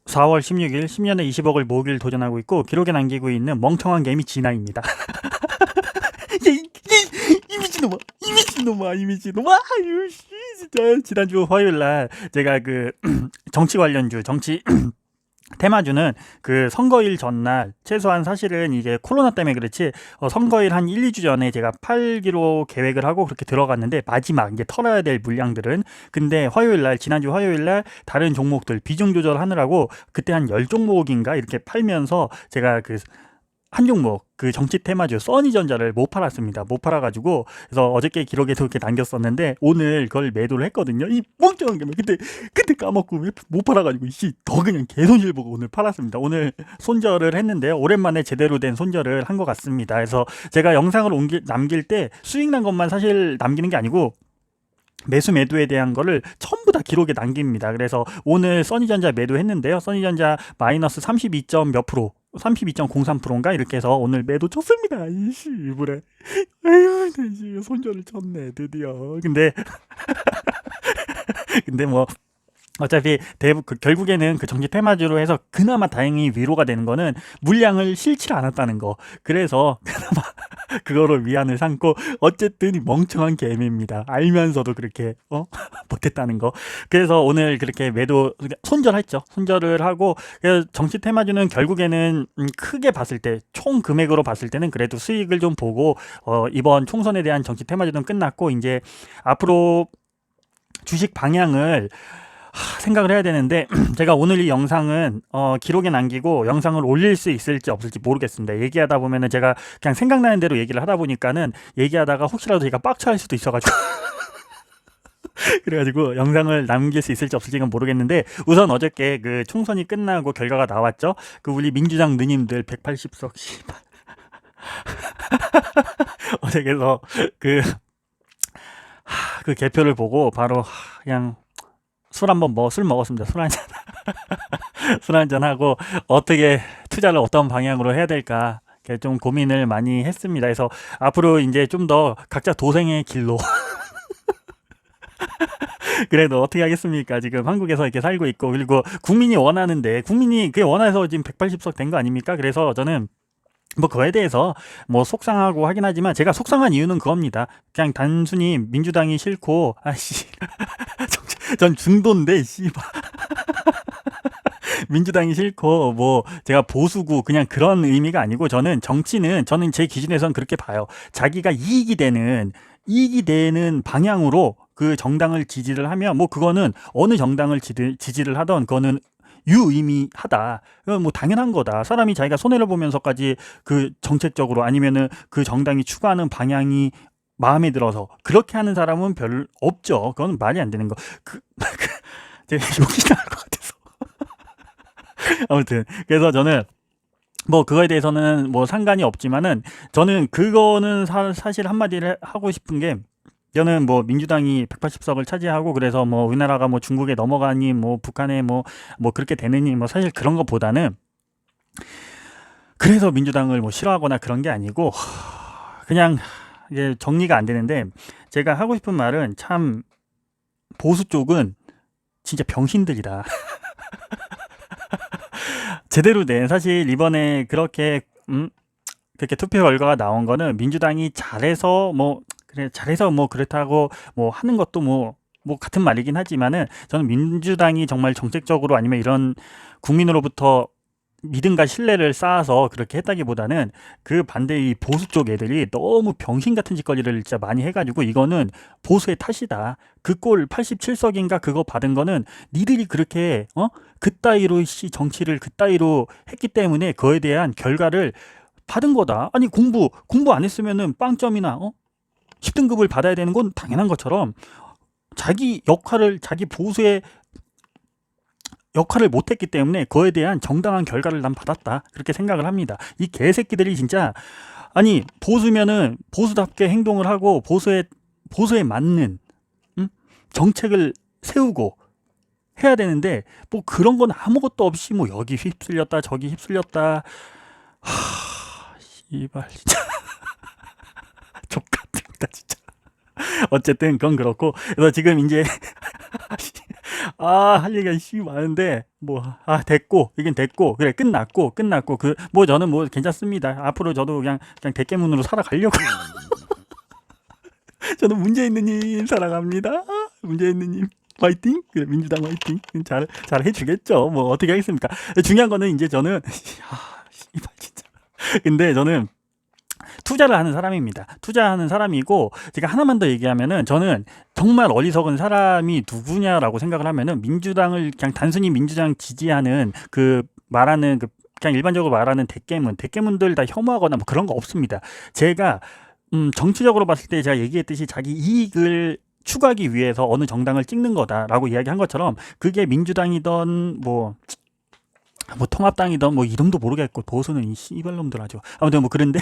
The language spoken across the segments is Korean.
4월 16일 10년에 20억을 모으기를 도전하고 있고 기록에 남기고 있는 멍청한 개미 진아입니다. 이 미친놈아, 이 미친놈아, 이 미친놈아. 아유 씨, 진짜 지난주 화요일날 제가 그 정치 관련주 정치 테마주는 그 선거일 전날 최소한 사실은 이게 코로나 때문에 그렇지 선거일 한 1, 2주 전에 제가 팔기로 계획을 하고 그렇게 들어갔는데 마지막 이제 털어야 될 물량들은 근데 화요일날 지난주 화요일날 다른 종목들 비중 조절하느라고 그때 한 10종목인가 이렇게 팔면서 제가 그 한 종목 그 정치 테마주 써니전자를 못 팔았습니다. 못 팔아가지고 그래서 어저께 기록에도 이렇게 남겼었는데 오늘 그걸 매도를 했거든요. 이 멍청한 게 그때 까먹고 왜 못 팔아가지고 더 그냥 개손실 보고 오늘 팔았습니다. 오늘 손절을 했는데요. 오랜만에 제대로 된 손절을 한 것 같습니다. 그래서 제가 영상을 남길 때 수익 난 것만 사실 남기는 게 아니고 매수 매도에 대한 거를 전부 다 기록에 남깁니다. 그래서 오늘 써니전자 매도했는데요. 써니전자 마이너스 32. 몇 프로 32.03%인가 이렇게 해서 오늘 매도 쳤습니다. 이씨 이불에 아유 손절을 쳤네 드디어. 근데 뭐 어차피 결국에는 그 정치 테마주로 해서 그나마 다행히 위로가 되는 거는 물량을 실질 않았다는 거. 그래서 그나마 그거를 위안을 삼고 어쨌든 이 멍청한 개미입니다. 알면서도 그렇게 못했다는 거. 그래서 오늘 그렇게 매도 손절했죠. 손절을 하고 그래서 정치 테마주는 결국에는 크게 봤을 때 총 금액으로 봤을 때는 그래도 수익을 좀 보고 이번 총선에 대한 정치 테마주는 끝났고 이제 앞으로 주식 방향을 생각을 해야 되는데 제가 오늘 이 영상은 기록에 남기고 영상을 올릴 수 있을지 없을지 모르겠습니다. 얘기하다 보면은 제가 그냥 생각나는 대로 얘기를 하다 보니까는 얘기하다가 혹시라도 제가 빡쳐할 수도 있어가지고 그래가지고 영상을 남길 수 있을지 없을지는 모르겠는데 우선 어저께 그 총선이 끝나고 결과가 나왔죠. 그 우리 민주당 누님들 180석 씨발 어저께서 그, 그 개표를 보고 바로 그냥 술 먹었습니다. 술 한잔 술 한잔 하고 어떻게 투자를 어떤 방향으로 해야 될까 좀 고민을 많이 했습니다. 그래서 앞으로 이제 좀 더 각자 도생의 길로 그래도 어떻게 하겠습니까? 지금 한국에서 이렇게 살고 있고 그리고 국민이 원하는데 국민이 그게 원해서 지금 180석 된 거 아닙니까? 그래서 저는 뭐 그거에 대해서 뭐 속상하고 하긴 하지만 제가 속상한 이유는 그겁니다. 그냥 단순히 민주당이 싫고 아씨 전 중도인데 씨발 민주당이 싫고 뭐 제가 보수고 그냥 그런 의미가 아니고 저는 저는 제 기준에선 그렇게 봐요. 자기가 이익이 되는 방향으로 그 정당을 지지를 하면 뭐 그거는 어느 정당을 지지를 하던 그거는 유의미하다. 뭐 당연한 거다. 사람이 자기가 손해를 보면서까지 그 정책적으로 아니면은 그 정당이 추구하는 방향이 마음에 들어서 그렇게 하는 사람은 별 없죠. 그건 말이 안 되는 거. 제가 욕이 나올 것 같아서. 아무튼 그래서 저는 뭐 그거에 대해서는 뭐 상관이 없지만은 저는 그거는 사실 한마디를 하고 싶은 게 저는 뭐 민주당이 180석을 차지하고 그래서 뭐 우리나라가 뭐 중국에 넘어가니 뭐 북한에 뭐 그렇게 되느니 뭐 사실 그런 것보다는 그래서 민주당을 뭐 싫어하거나 그런 게 아니고 그냥 이게 정리가 안 되는데 제가 하고 싶은 말은 참 보수 쪽은 진짜 병신들이다. 제대로 된 사실 이번에 그렇게 투표 결과가 나온 거는 민주당이 잘해서 뭐 그렇다고 뭐 하는 것도 뭐 같은 말이긴 하지만은 저는 민주당이 정말 정책적으로 아니면 이런 국민으로부터 믿음과 신뢰를 쌓아서 그렇게 했다기보다는 그 반대 이 보수 쪽 애들이 너무 병신 같은 짓거리를 진짜 많이 해가지고 이거는 보수의 탓이다. 그 꼴 87석인가 그거 받은 거는 니들이 그렇게 그따위로 정치를 그따위로 했기 때문에 그거에 대한 결과를 받은 거다. 아니 공부 안 했으면은 빵점이나 10등급을 받아야 되는 건 당연한 것처럼 자기 보수의 역할을 못했기 때문에 그에 대한 정당한 결과를 난 받았다. 그렇게 생각을 합니다. 이 개새끼들이 진짜 아니 보수면은 보수답게 행동을 하고 보수에 맞는 정책을 세우고 해야 되는데 뭐 그런 건 아무것도 없이 뭐 여기 휩쓸렸다 저기 휩쓸렸다 씨발 진짜 족같습니다 진짜. 어쨌든 그건 그렇고 그래서 지금 이제 할 얘기가 많은데 뭐 됐고 이긴 됐고 그래 끝났고 그 뭐 저는 뭐 괜찮습니다. 앞으로 저도 그냥 대깨문으로 살아가려고. 저는 문재인님 사랑합니다. 문재인님 화이팅. 그래 민주당 화이팅. 잘 해주겠죠. 뭐 어떻게 하겠습니까? 중요한 거는 이제 저는 씨발 진짜. 근데 저는 투자를 하는 사람입니다. 투자하는 사람이고 제가 하나만 더 얘기하면은 저는 정말 어리석은 사람이 누구냐라고 생각을 하면은 민주당을 그냥 단순히 민주당 지지하는 그 말하는 그 그냥 일반적으로 말하는 대깨문들 다 혐오하거나 뭐 그런 거 없습니다. 제가 정치적으로 봤을 때 제가 얘기했듯이 자기 이익을 추구하기 위해서 어느 정당을 찍는 거다라고 이야기한 것처럼 그게 민주당이던 뭐 통합당이던 뭐 이름도 모르겠고 보수는 이 씨발놈들 하죠. 아무튼 뭐 그런데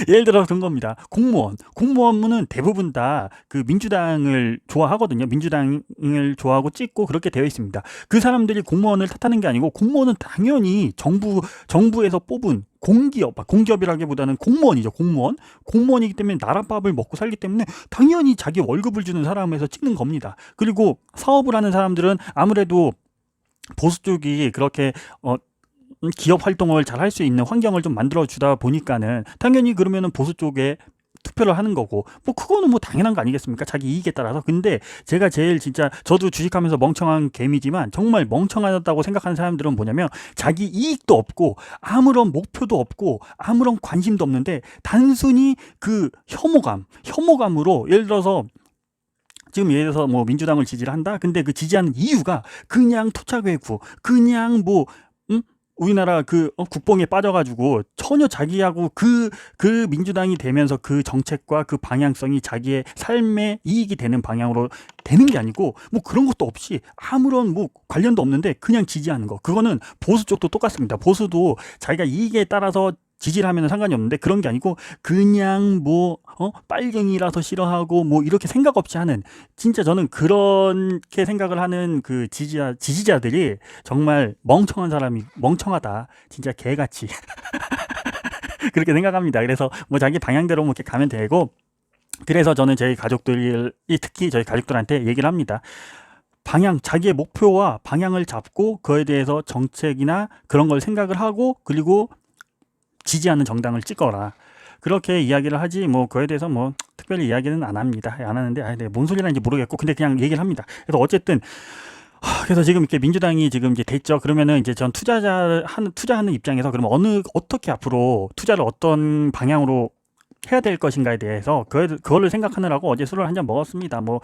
예를 들어 그런 겁니다. 공무원은 대부분 다 그 민주당을 좋아하거든요. 민주당을 좋아하고 찍고 그렇게 되어 있습니다. 그 사람들이 공무원을 탓하는 게 아니고 공무원은 당연히 정부에서 뽑은 공기업이라기보다는 공무원이죠. 공무원이기 때문에 나라밥을 먹고 살기 때문에 당연히 자기 월급을 주는 사람에서 찍는 겁니다. 그리고 사업을 하는 사람들은 아무래도 보수 쪽이 그렇게 기업 활동을 잘 할 수 있는 환경을 좀 만들어 주다 보니까는 당연히 그러면은 보수 쪽에 투표를 하는 거고 뭐 그거는 뭐 당연한 거 아니겠습니까? 자기 이익에 따라서. 근데 제가 제일 진짜 저도 주식하면서 멍청한 개미지만 정말 멍청하다고 생각하는 사람들은 뭐냐면 자기 이익도 없고 아무런 목표도 없고 아무런 관심도 없는데 단순히 그 혐오감으로 예를 들어서 뭐 민주당을 지지를 한다. 근데 그 지지하는 이유가 그냥 토착외구, 그냥 뭐 우리나라 국뽕에 빠져가지고 전혀 자기하고 그 민주당이 되면서 그 정책과 그 방향성이 자기의 삶에 이익이 되는 방향으로 되는 게 아니고 뭐 그런 것도 없이 아무런 뭐 관련도 없는데 그냥 지지하는 거. 그거는 보수 쪽도 똑같습니다. 보수도 자기가 이익에 따라서 지지를 하면 상관이 없는데 그런 게 아니고 그냥 뭐 빨갱이라서 싫어하고 뭐 이렇게 생각 없이 하는, 진짜 저는 그렇게 생각을 하는 그 지지자들이 정말 멍청하다 진짜 개같이 그렇게 생각합니다. 그래서 뭐 자기 방향대로 뭐 이렇게 가면 되고, 그래서 저는 특히 저희 가족들한테 얘기를 합니다. 자기의 목표와 방향을 잡고 그에 대해서 정책이나 그런 걸 생각을 하고 그리고 지지하는 정당을 찍어라. 그렇게 이야기를 하지 뭐 그에 대해서 뭐 특별히 이야기는 안 하는데 네, 뭔 소리라는지 모르겠고 근데 그냥 얘기를 합니다. 그래서 어쨌든 그래서 지금 이렇게 민주당이 지금 이제 됐죠. 그러면은 이제 전 투자하는 입장에서 그러면 어떻게 앞으로 투자를 어떤 방향으로 해야 될 것인가에 대해서 그거를 생각하느라고 어제 술을 한 잔 먹었습니다. 뭐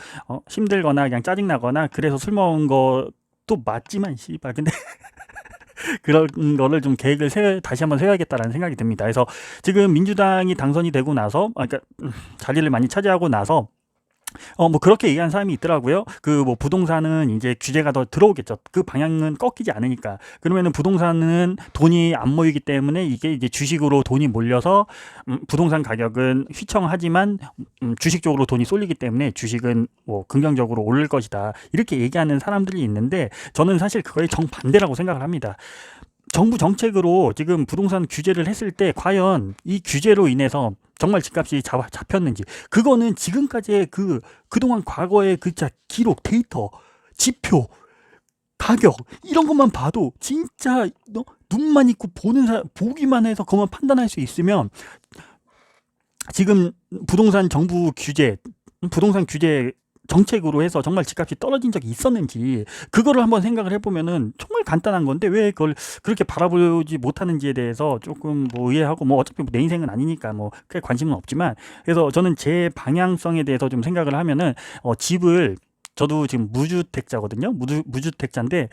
힘들거나 그냥 짜증나거나 그래서 술 먹은 것도 맞지만 씨발 근데 그런 거를 좀 계획을 다시 한번 세워야겠다라는 생각이 듭니다. 그래서 지금 민주당이 당선이 되고 나서 그러니까 자리를 많이 차지하고 나서 뭐 그렇게 얘기한 사람이 있더라고요. 그 뭐 부동산은 이제 규제가 더 들어오겠죠. 그 방향은 꺾이지 않으니까. 그러면은 부동산은 돈이 안 모이기 때문에 이게 이제 주식으로 돈이 몰려서 부동산 가격은 휘청하지만 주식 쪽으로 돈이 쏠리기 때문에 주식은 뭐 긍정적으로 오를 것이다. 이렇게 얘기하는 사람들이 있는데 저는 사실 그거에 정반대라고 생각을 합니다. 정부 정책으로 지금 부동산 규제를 했을 때 과연 이 규제로 인해서 정말 집값이 잡혔는지, 그거는 지금까지의 그동안 과거의 기록, 데이터, 지표, 가격 이런 것만 봐도 진짜 눈만 있고 보기만 해서 그것만 판단할 수 있으면 지금 부동산 규제 정책으로 해서 정말 집값이 떨어진 적이 있었는지 그거를 한번 생각을 해보면은 정말 간단한 건데 왜 그걸 그렇게 바라보지 못하는지에 대해서 조금 뭐 의아하고, 뭐 어차피 내 인생은 아니니까 뭐 크게 관심은 없지만, 그래서 저는 제 방향성에 대해서 좀 생각을 하면은 저도 지금 무주택자거든요. 무주택자인데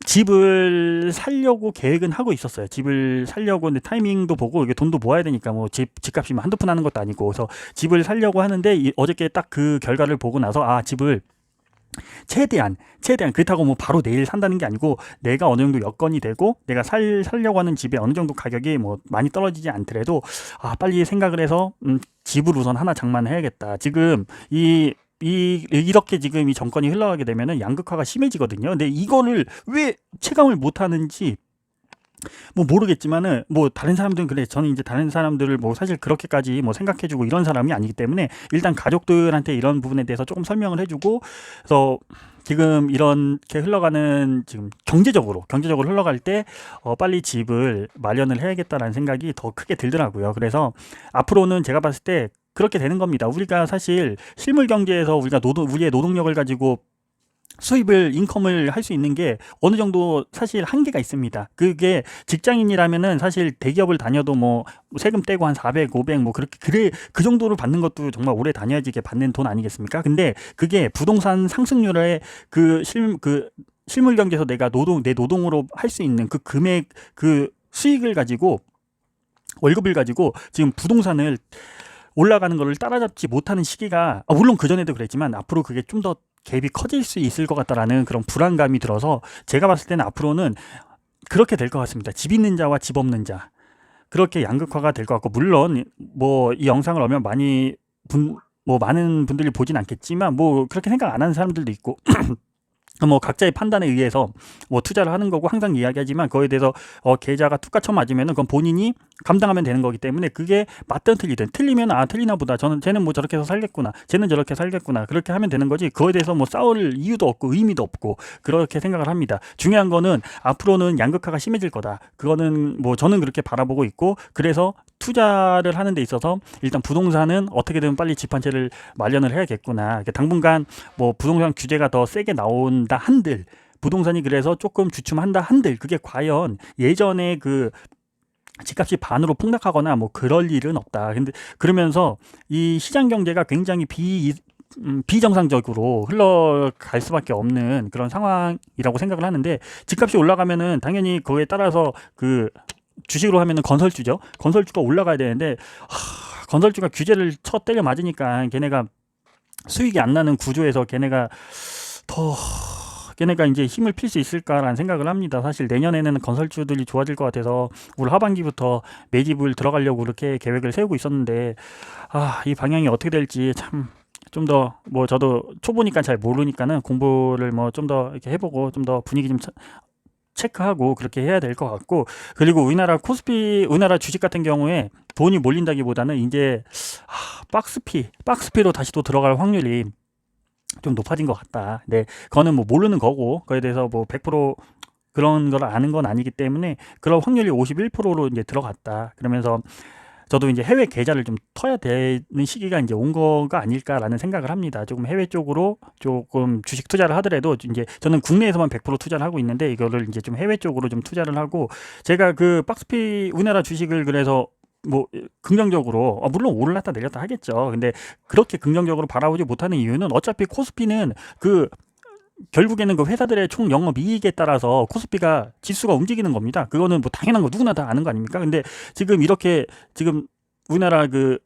집을 살려고 계획은 하고 있었어요. 집을 살려고. 근데 타이밍도 보고 이게 돈도 모아야 되니까 뭐 집값이 한두 푼 하는 것도 아니고, 그래서 집을 살려고 하는데 어저께 딱 그 결과를 보고 나서 집을 최대한 그렇다고 뭐 바로 내일 산다는 게 아니고 내가 어느 정도 여건이 되고 내가 살려고 하는 집에 어느 정도 가격이 뭐 많이 떨어지지 않더라도 빨리 생각을 해서 집을 우선 하나 장만해야겠다. 지금 이렇게 지금 이 정권이 흘러가게 되면은 양극화가 심해지거든요. 근데 이거를 왜 체감을 못 하는지 뭐 모르겠지만은 뭐 다른 사람들은 그래 저는 이제 다른 사람들을 뭐 사실 그렇게까지 뭐 생각해주고 이런 사람이 아니기 때문에 일단 가족들한테 이런 부분에 대해서 조금 설명을 해주고 그래서 지금 이렇게 흘러가는 지금 경제적으로 흘러갈 때 빨리 집을 마련을 해야겠다라는 생각이 더 크게 들더라고요. 그래서 앞으로는 제가 봤을 때 그렇게 되는 겁니다. 우리가 사실 실물 경제에서 우리의 노동력을 가지고 수입을 인컴을 할 수 있는 게 어느 정도 사실 한계가 있습니다. 그게 직장인이라면은 사실 대기업을 다녀도 뭐 세금 떼고 한 400, 500 뭐 그렇게 그래 그 정도로 받는 것도 정말 오래 다녀야지 이게 받는 돈 아니겠습니까? 근데 그게 부동산 상승률에 그 실물 경제에서 내 노동으로 할 수 있는 그 금액 그 수익을 가지고 월급을 가지고 지금 부동산을 올라가는 거를 따라잡지 못하는 시기가 물론 그전에도 그랬지만 앞으로 그게 좀 더 갭이 커질 수 있을 것 같다라는 그런 불안감이 들어서 제가 봤을 때는 앞으로는 그렇게 될 것 같습니다. 집 있는 자와 집 없는 자 그렇게 양극화가 될 것 같고 물론 뭐 이 영상을 얼마 뭐 많은 분들이 보진 않겠지만 뭐 그렇게 생각 안 하는 사람들도 있고 뭐 각자의 판단에 의해서 뭐 투자를 하는 거고 항상 이야기하지만 그거에 대해서 계좌가 툭 갇혀 맞으면은 그건 본인이 감당하면 되는 거기 때문에 그게 맞든 틀리든 틀리면 틀리나 보다 쟤는 뭐 저렇게 해서 살겠구나 쟤는 저렇게 살겠구나 그렇게 하면 되는 거지 그거에 대해서 뭐 싸울 이유도 없고 의미도 없고 그렇게 생각을 합니다. 중요한 거는 앞으로는 양극화가 심해질 거다. 그거는 뭐 저는 그렇게 바라보고 있고 그래서 투자를 하는 데 있어서 일단 부동산은 어떻게든 빨리 집 한 채를 마련을 해야겠구나. 당분간 뭐 부동산 규제가 더 세게 나온다 한들 부동산이 그래서 조금 주춤한다 한들 그게 과연 예전에 그 집값이 반으로 폭락하거나 뭐 그럴 일은 없다. 근데 그러면서 이 시장 경제가 굉장히 비정상적으로 흘러갈 수밖에 없는 그런 상황이라고 생각을 하는데 집값이 올라가면은 당연히 그거에 따라서 그 주식으로 하면은 건설주가 올라가야 되는데 건설주가 규제를 때려 맞으니까 걔네가 수익이 안 나는 구조에서 걔네가 이제 힘을 필 수 있을까라는 생각을 합니다. 사실 내년에는 건설주들이 좋아질 것 같아서 올 하반기부터 매집을 들어가려고 그렇게 계획을 세우고 있었는데 이 방향이 어떻게 될지 참 좀 더 뭐 저도 초보니까 잘 모르니까는 공부를 뭐 좀 더 이렇게 해보고 좀 더 분위기 좀 체크하고 그렇게 해야 될 것 같고 그리고 우리나라 주식 같은 경우에 돈이 몰린다기보다는 이제 박스피로 다시 또 들어갈 확률이 좀 높아진 것 같다. 네, 그거는 뭐 모르는 거고 그거에 대해서 뭐 100% 그런 걸 아는 건 아니기 때문에 그런 확률이 51%로 이제 들어갔다. 그러면서 저도 이제 해외 계좌를 좀 터야 되는 시기가 이제 온 거가 아닐까라는 생각을 합니다. 조금 해외 쪽으로 조금 주식 투자를 하더라도 이제 저는 국내에서만 100% 투자를 하고 있는데 이거를 이제 좀 해외 쪽으로 좀 투자를 하고 제가 그 박스피 우리나라 주식을 그래서 뭐 긍정적으로 물론 오르났다 내렸다 하겠죠. 근데 그렇게 긍정적으로 바라보지 못하는 이유는 어차피 코스피는 결국에는 그 회사들의 총 영업 이익에 따라서 코스피가 지수가 움직이는 겁니다. 그거는 뭐 당연한 거 누구나 다 아는 거 아닙니까? 근데 지금 우리나라 그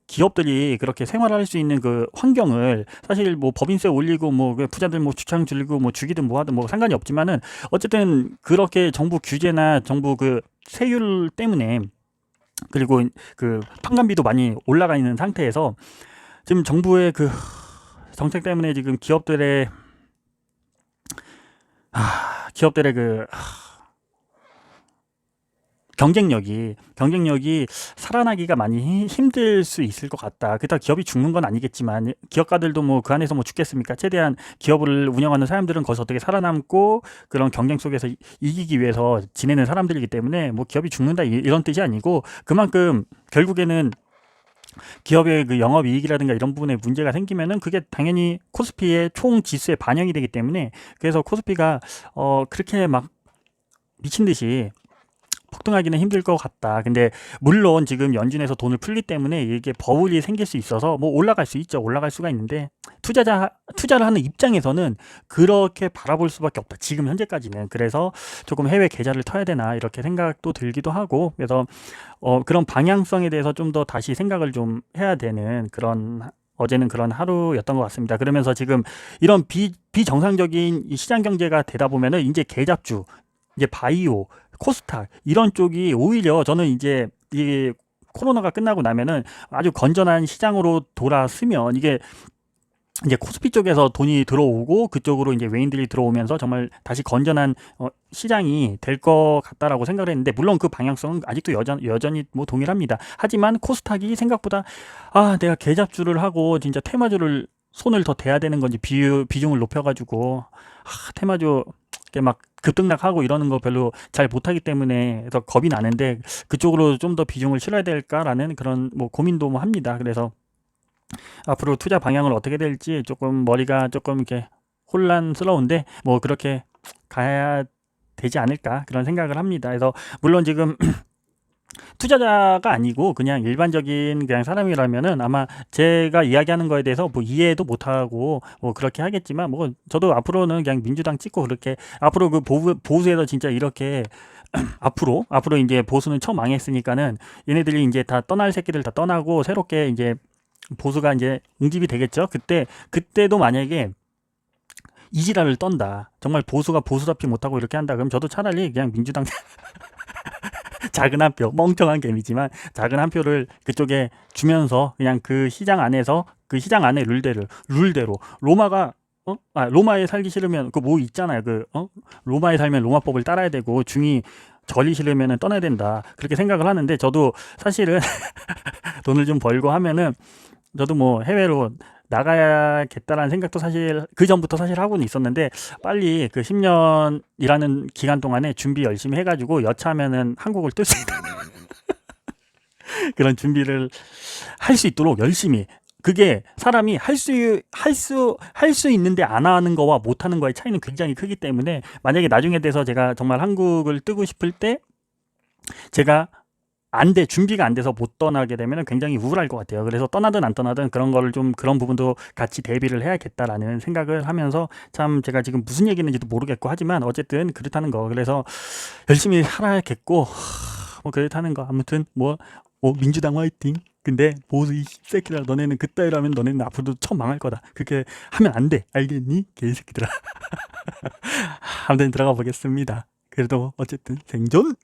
기업들이 그렇게 생활할 수 있는 그 환경을 사실 뭐 법인세 올리고 뭐 부자들 뭐 주창 줄이고 뭐 주기든 뭐 하든 뭐 상관이 없지만은 어쨌든 그렇게 정부 규제나 정부 그 세율 때문에 그리고 그 판관비도 많이 올라가 있는 상태에서 지금 정부의 그 정책 때문에 지금 기업들의 그 경쟁력이 살아나기가 많이 힘들 수 있을 것 같다. 그렇다고 기업이 죽는 건 아니겠지만 기업가들도 뭐 그 안에서 뭐 죽겠습니까? 최대한 기업을 운영하는 사람들은 거기서 어떻게 살아남고 그런 경쟁 속에서 이기기 위해서 지내는 사람들이기 때문에 뭐 기업이 죽는다 이런 뜻이 아니고 그만큼 결국에는 기업의 그 영업이익이라든가 이런 부분에 문제가 생기면은 그게 당연히 코스피의 총 지수에 반영이 되기 때문에 그래서 코스피가 그렇게 막 미친 듯이 폭등하기는 힘들 것 같다. 근데 물론 지금 연준에서 돈을 풀기 때문에 이게 버블이 생길 수 있어서 뭐 올라갈 수 있죠. 올라갈 수가 있는데 투자를 하는 입장에서는 그렇게 바라볼 수밖에 없다. 지금 현재까지는. 그래서 조금 해외 계좌를 터야 되나 이렇게 생각도 들기도 하고 그래서 그런 방향성에 대해서 좀 더 다시 생각을 좀 해야 되는 어제는 그런 하루였던 것 같습니다. 그러면서 지금 이런 비정상적인 이 시장 경제가 되다 보면은 이제 개잡주, 이제 바이오, 코스닥 이런 쪽이 오히려 저는 이제 이 코로나가 끝나고 나면은 아주 건전한 시장으로 돌아서면 이게 이제 코스피 쪽에서 돈이 들어오고 그쪽으로 이제 외인들이 들어오면서 정말 다시 건전한 시장이 될 것 같다라고 생각을 했는데, 물론 그 방향성은 아직도 여전히 뭐 동일합니다. 하지만 코스닥이 생각보다 내가 계잡주를 하고 진짜 테마주를 손을 더 대야 되는 건지, 비중을 높여가지고 테마주 이렇게 막 급등락하고 이러는 거 별로 잘 못하기 때문에 더 겁이 나는데, 그쪽으로 좀 더 비중을 실어야 될까라는 그런 뭐 고민도 뭐 합니다. 그래서 앞으로 투자 방향을 어떻게 될지 조금 머리가 조금 이렇게 혼란스러운데, 뭐 그렇게 가야 되지 않을까 그런 생각을 합니다. 그래서 물론 지금 투자자가 아니고 그냥 일반적인 그냥 사람이라면은 아마 제가 이야기하는 거에 대해서 뭐 이해도 못하고 뭐 그렇게 하겠지만, 뭐 저도 앞으로는 그냥 민주당 찍고 그렇게 앞으로 그 보수에서 진짜 이렇게 앞으로 이제 보수는 처음 망했으니까는 얘네들이 이제 다 떠날 새끼들 다 떠나고 새롭게 이제 보수가 이제 응집이 되겠죠. 그때도 만약에 이지라를 떤다, 정말 보수가 보수답지 못하고 이렇게 한다, 그럼 저도 차라리 그냥 민주당 작은 한 표, 멍청한 개미지만 작은 한 표를 그쪽에 주면서 그냥 그 시장 안에서 그 시장 안의 룰대로 로마가 로마에 살기 싫으면 그 뭐 있잖아요. 로마에 살면 로마법을 따라야 되고 중이 절이 싫으면 떠나야 된다, 그렇게 생각을 하는데, 저도 사실은 돈을 좀 벌고 하면은 저도 뭐 해외로 나가야겠다라는 생각도 사실 그 전부터 사실 하고는 있었는데, 빨리 그 10년이라는 기간 동안에 준비 열심히 해가지고 여차하면은 한국을 뜰 수 있는 그런 준비를 할 수 있도록 열심히. 그게 사람이 할 수 있는데 안 하는 거와 못 하는 거의 차이는 굉장히 크기 때문에, 만약에 나중에 돼서 제가 정말 한국을 뜨고 싶을 때 제가 준비가 안 돼서 못 떠나게 되면 굉장히 우울할 것 같아요. 그래서 떠나든 안 떠나든 그런 거를 좀, 그런 부분도 같이 대비를 해야겠다라는 생각을 하면서, 참 제가 지금 무슨 얘기인지도 모르겠고 하지만 어쨌든 그렇다는 거. 그래서 열심히 살아야겠고, 뭐 그렇다는 거. 아무튼 뭐 민주당 화이팅. 근데 보수 이 새끼들아, 너네는 그따위라면 너네는 앞으로도 처음 망할 거다. 그렇게 하면 안 돼. 알겠니? 개새끼들아. 아무튼 들어가 보겠습니다. 그래도 어쨌든 생존.